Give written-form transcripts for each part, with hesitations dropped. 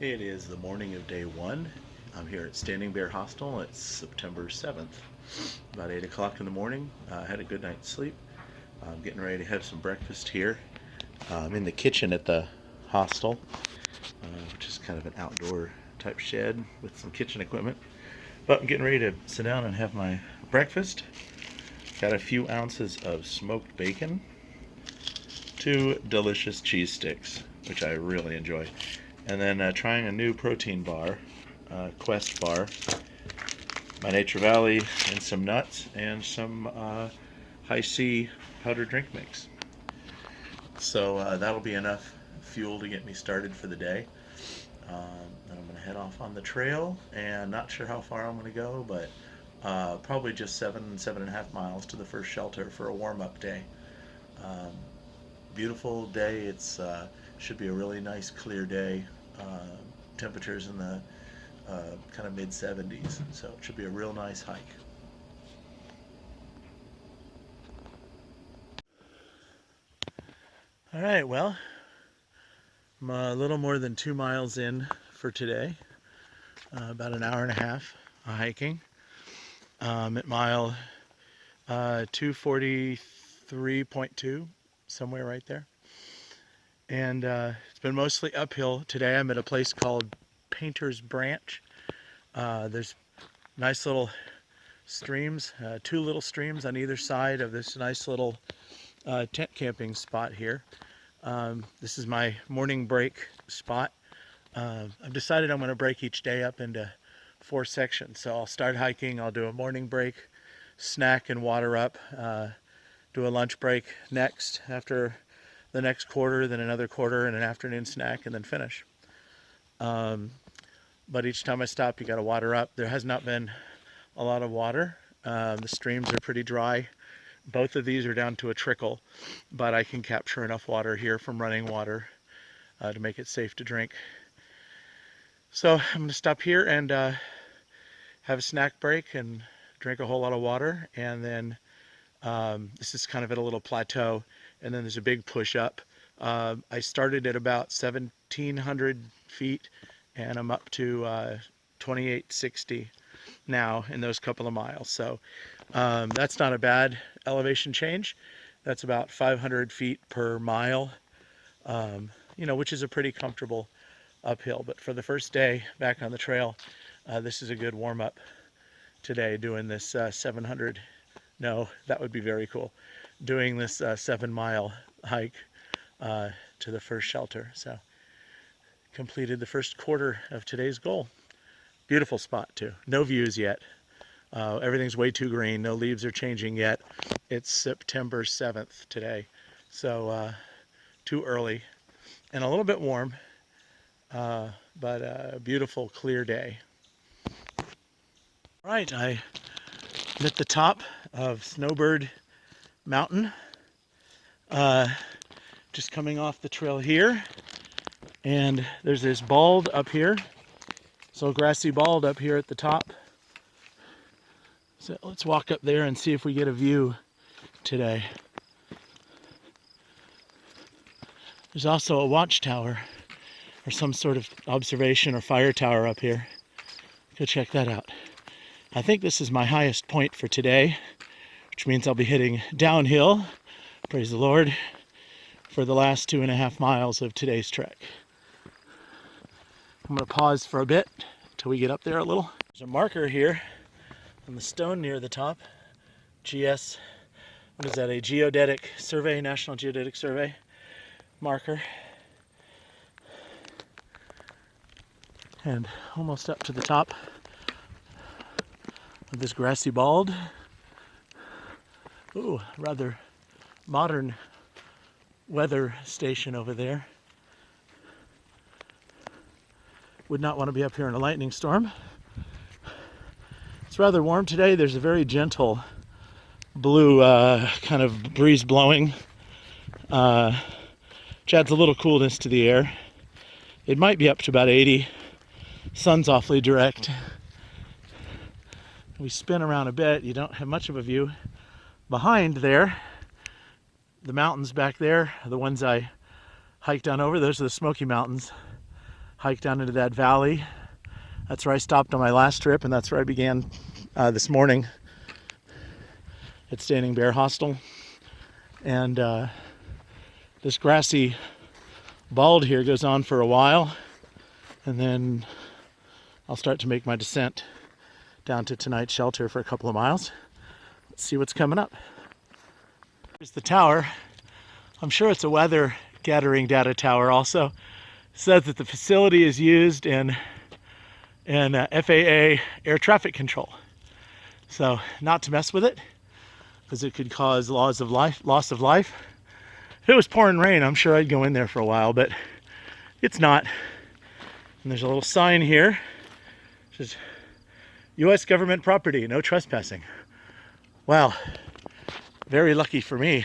It is the morning of day one. I'm here at Standing Bear Hostel. It's September 7th, about 8 o'clock in the morning. I had a good night's sleep. I'm getting ready to have some breakfast here. I'm in the kitchen at the hostel, which is kind of an outdoor type shed with some kitchen equipment. But I'm getting ready to sit down and have my breakfast. Got a few ounces of smoked bacon, 2 delicious cheese sticks, which I really enjoy, and then trying a new protein bar, Quest bar, my Nature Valley, and some nuts, and some high C powdered drink mix. So that'll be enough fuel to get me started for the day. Then I'm going to head off on the trail, and not sure how far I'm going to go, but probably just 7.5 miles to the first shelter for a warm-up day. Um, Beautiful day. It's should be a really nice clear day. Temperatures in the kind of mid 70s, so it should be a real nice hike. All right, well, I'm a little more than 2 miles in for today, about an hour and a half hiking. At mile 243.2, somewhere right there. And it's been mostly uphill. Today I'm at a place called Painter's Branch. There's nice little streams, 2 little streams on either side of this nice little tent camping spot here. This is my morning break spot. I've decided I'm going to break each day up into 4 sections. So I'll start hiking, I'll do a morning break, snack and water up, do a lunch break next after the next quarter, then another quarter and an afternoon snack, and then finish. But each time I stop, you got to water up. There has not been a lot of water. The streams are pretty dry. Both of these are down to a trickle, but I can capture enough water here from running water to make it safe to drink. So I'm going to stop here and have a snack break and drink a whole lot of water, and then this is kind of at a little plateau, and then there's a big push up. I started at about 1,700 feet, and I'm up to 2,860 now in those couple of miles. So that's not a bad elevation change. That's about 500 feet per mile, which is a pretty comfortable uphill. But for the first day back on the trail, this is a good warm-up today, doing this 700. No, that would be very cool. Doing this 7-mile hike to the first shelter. So completed the first quarter of today's goal. Beautiful spot too. No views yet. Everything's way too green. No leaves are changing yet. It's September 7th today. So too early and a little bit warm, but a beautiful clear day. All right, I'm at the top of Snowbird Mountain, just coming off the trail here, and there's this bald up here, so grassy bald up here at the top. So let's walk up there and see if we get a view today. There's also a watchtower or some sort of observation or fire tower up here. Go check that out. I think this is my highest point for today, which means I'll be heading downhill, praise the Lord, for the last 2.5 miles of today's trek. I'm going to pause for a bit until we get up there a little. There's a marker here on the stone near the top. GS, what is that, a geodetic survey, National Geodetic Survey marker. And almost up to the top of this grassy bald. Ooh, rather modern weather station over there. Would not want to be up here in a lightning storm. It's rather warm today. There's a very gentle blue kind of breeze blowing, which adds a little coolness to the air. It might be up to about 80. Sun's awfully direct. We spin around a bit. You don't have much of a view. Behind there, the mountains back there, the ones I hiked on over, those are the Smoky Mountains. hike down into that valley. That's where I stopped on my last trip, and that's where I began this morning at Standing Bear Hostel. And this grassy bald here goes on for a while, and then I'll start to make my descent down to tonight's shelter for a couple of miles. Let's see what's coming up. Here's the tower. I'm sure it's a weather gathering data tower also. It says that the facility is used in FAA air traffic control. So not to mess with it, because it could cause loss of life. If it was pouring rain, I'm sure I'd go in there for a while, but it's not. And there's a little sign here, which is U.S. government property, no trespassing. Well, very lucky for me,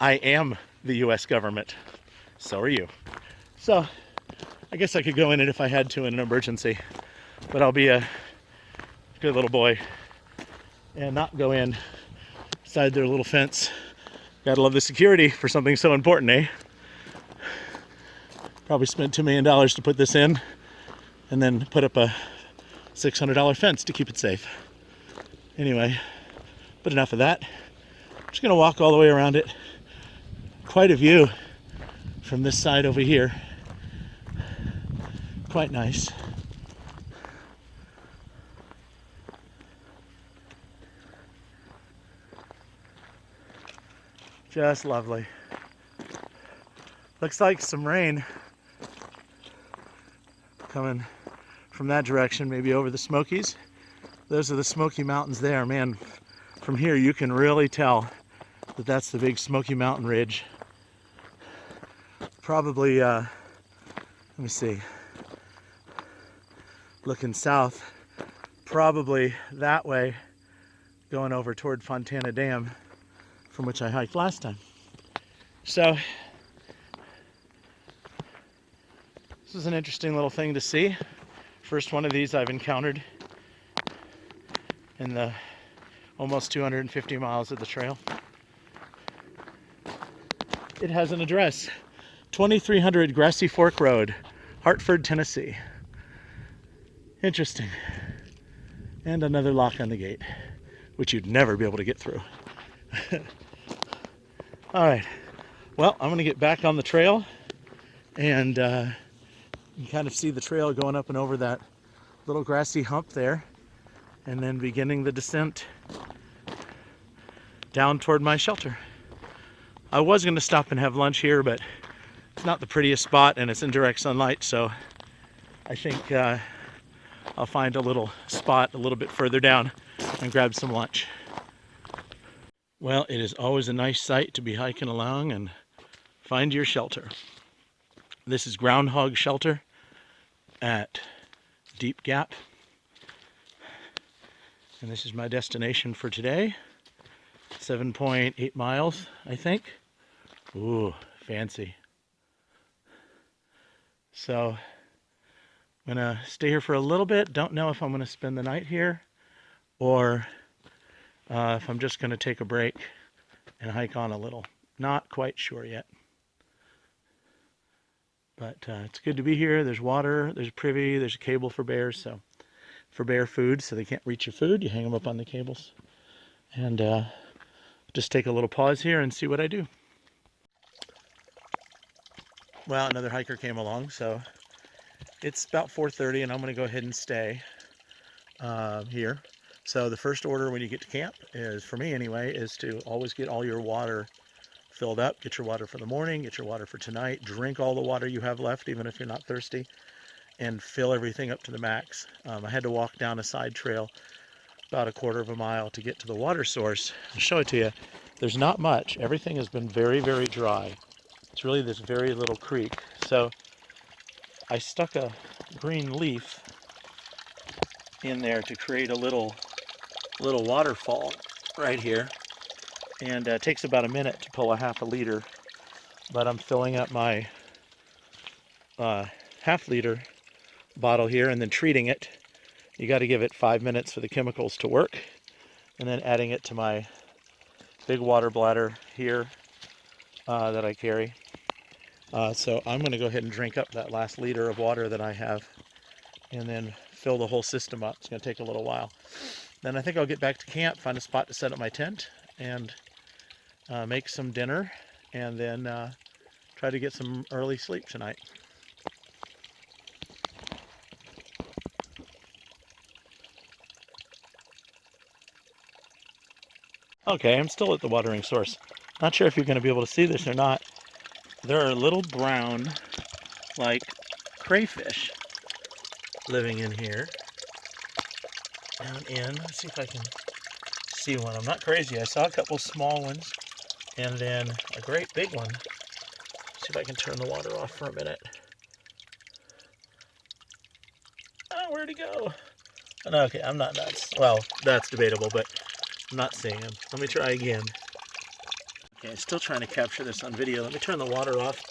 I am the U.S. government. So are you. So I guess I could go in it if I had to in an emergency, but I'll be a good little boy and not go in inside their little fence. Gotta love the security for something so important, eh? Probably spent $2 million to put this in, and then put up a $600 fence to keep it safe. Anyway, but enough of that. I'm just gonna walk all the way around it. Quite a view from this side over here. Quite nice. Just lovely. Looks like some rain coming from that direction, maybe over the Smokies. Those are the Smoky Mountains there. Man, from here you can really tell that that's the big Smoky Mountain ridge. Probably, let me see, looking south, probably that way, going over toward Fontana Dam, from which I hiked last time. So this is an interesting little thing to see. First one of these I've encountered in the almost 250 miles of the trail. It has an address, 2300 Grassy Fork Road, Hartford, Tennessee. Interesting. And another lock on the gate, which you'd never be able to get through. All right, well, I'm gonna get back on the trail, and you can kind of see the trail going up and over that little grassy hump there, and then beginning the descent down toward my shelter. I was gonna stop and have lunch here, but it's not the prettiest spot and it's in direct sunlight, so I think I'll find a little spot a little bit further down and grab some lunch. Well, it is always a nice sight to be hiking along and find your shelter. This is Groundhog Shelter at Deep Gap. And this is my destination for today. 7.8 miles, I think. Ooh, fancy. So I'm gonna stay here for a little bit. Don't know if I'm gonna spend the night here or if I'm just going to take a break and hike on a little. Not quite sure yet. But it's good to be here. There's water, there's a privy, there's a cable for bears, so for bear food, so they can't reach your food. You hang them up on the cables. And just take a little pause here and see what I do. Well, another hiker came along, so it's about 4:30 and I'm going to go ahead and stay here. So the first order when you get to camp is, for me anyway, is to always get all your water filled up. Get your water for the morning, get your water for tonight, drink all the water you have left, even if you're not thirsty, and fill everything up to the max. I had to walk down a side trail about a quarter of a mile to get to the water source. I'll show it to you. There's not much. Everything has been very, very dry. It's really this very little creek. So I stuck a green leaf in there to create a little waterfall right here, and it takes about a minute to pull a half a liter, but I'm filling up my half-liter bottle here and then treating it. You got to give it 5 minutes for the chemicals to work, and then adding it to my big water bladder here that I carry, So I'm going to go ahead and drink up that last liter of water that I have and then fill the whole system up. It's going to take a little while. Then I think I'll get back to camp, find a spot to set up my tent, and make some dinner, and then try to get some early sleep tonight. Okay, I'm still at the watering source. Not sure if you're going to be able to see this or not. There are little brown, like, crayfish living in here. Down in, let's see if I can see one. I'm not crazy. I saw a couple small ones and then a great big one. Let's see if I can turn the water off for a minute. Oh, where'd he go? Oh, okay, I'm not nuts. Well, that's debatable, but I'm not seeing him. Let me try again. Okay, still trying to capture this on video. Let me turn the water off.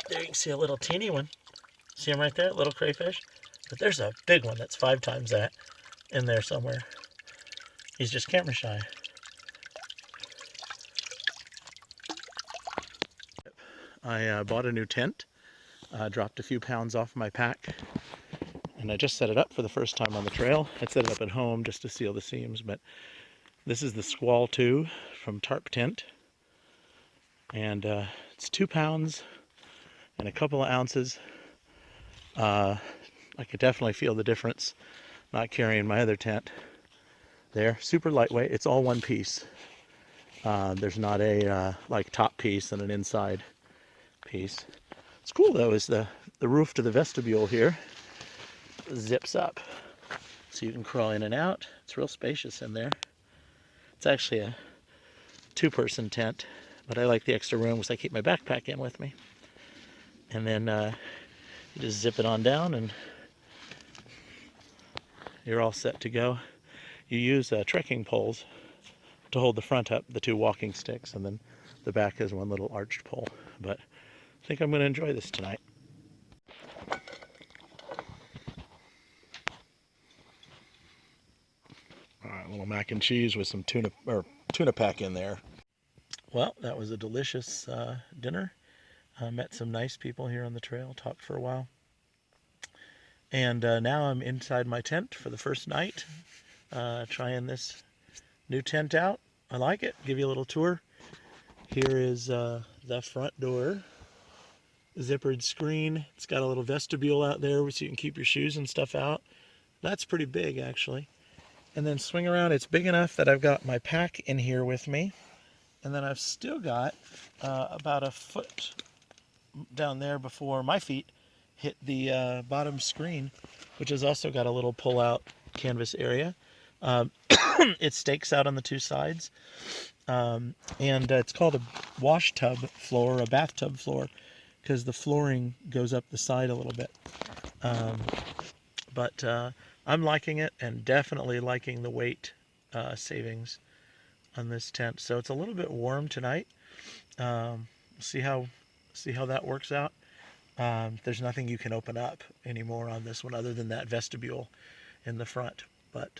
There you can see a little teeny one. See him right there, little crayfish? But there's a big one that's 5 times that in there somewhere. He's just camera shy. I bought a new tent, dropped a few pounds off my pack, and I just set it up for the first time on the trail. I set it up at home just to seal the seams, but this is the Squall 2 from Tarp Tent, and it's 2 pounds and a couple of ounces. I could definitely feel the difference not carrying my other tent there. Super lightweight. It's all one piece. There's not a like top piece and an inside piece. What's cool though is the roof to the vestibule here zips up, so you can crawl in and out. It's real spacious in there. It's actually a 2-person tent, but I like the extra room because I keep my backpack in with me. And then you just zip it on down and you're all set to go. You use trekking poles to hold the front up, the 2 walking sticks, and then the back is one little arched pole. But I think I'm going to enjoy this tonight. All right, a little mac and cheese with some tuna pack in there. Well, that was a delicious dinner. Met some nice people here on the trail, talked for a while. And now I'm inside my tent for the first night, trying this new tent out. I like it. Give you a little tour. Here is the front door. Zippered screen. It's got a little vestibule out there so you can keep your shoes and stuff out. That's pretty big, actually. And then swing around. It's big enough that I've got my pack in here with me. And then I've still got about a foot down there before my feet hit the bottom screen, which has also got a little pull-out canvas area. It stakes out on the 2 sides. And it's called a wash tub floor, or a bathtub floor, because the flooring goes up the side a little bit. But I'm liking it, and definitely liking the weight savings on this tent. So it's a little bit warm tonight. See how that works out. There's nothing you can open up anymore on this one other than that vestibule in the front. But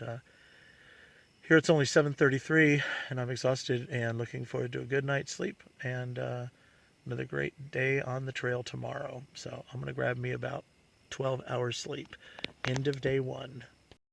here it's only 7:33, and I'm exhausted and looking forward to a good night's sleep and another great day on the trail tomorrow. So I'm going to grab me about 12 hours sleep. End of day 1.